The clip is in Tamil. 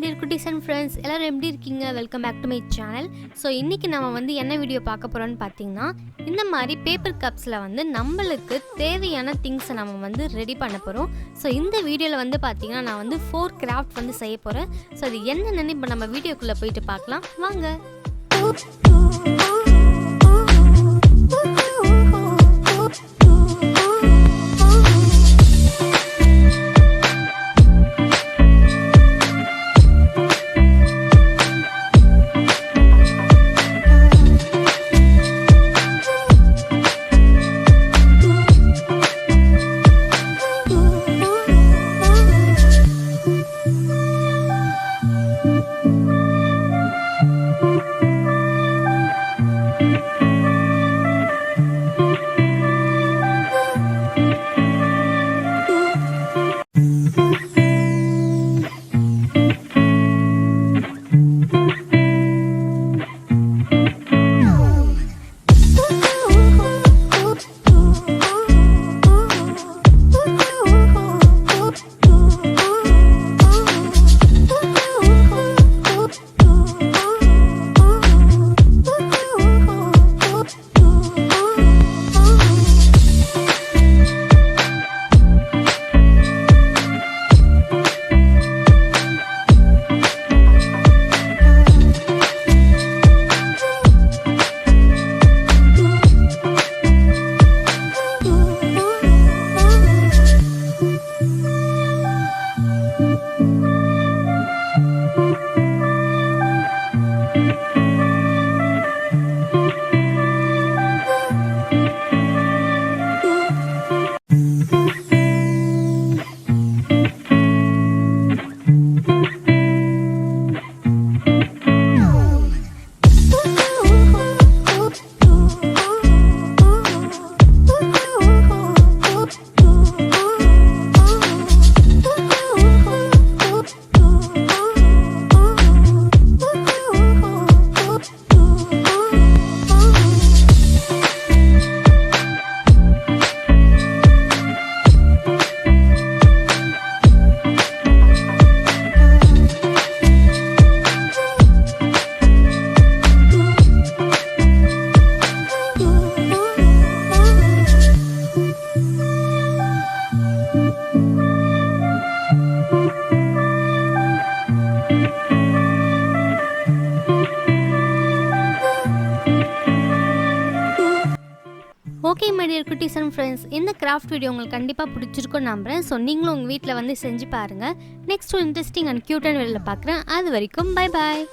dear cuties and friends, எல்லாரும் எப்படி இருக்கீங்க? Welcome back to my channel. So இன்றைக்கி நம்ம வந்து என்ன வீடியோ பார்க்க போகிறோன்னு பார்த்தீங்கன்னா, இந்த மாதிரி பேப்பர் கப்ஸில் வந்து நம்மளுக்கு தேவையான திங்ஸை நம்ம வந்து ரெடி பண்ண போகிறோம். ஸோ இந்த வீடியோவில் வந்து பார்த்தீங்கன்னா நான் வந்து 4 கிராஃப்ட் வந்து செய்ய போகிறேன். ஸோ அது என்னென்னு இப்போ நம்ம வீடியோக்குள்ளே போயிட்டு பார்க்கலாம் வாங்க. ஓகே மை டியர் குட்டீஸ் அண்ட் ஃப்ரெண்ட்ஸ், இந்த கிராஃப்ட் வீடியோ உங்களுக்கு கண்டிப்பாக பிடிச்சிருக்கும்னு நம்புகிறேன். ஸோ நீங்களும் உங்கள் வீட்டில் வந்து செஞ்சு பாருங்கள். நெக்ஸ்ட் ஒரு இன்ட்ரெஸ்டிங் அண்ட் க்யூட்டான வீடியோவில் பார்க்குறேன். அது வரைக்கும் பை பாய்.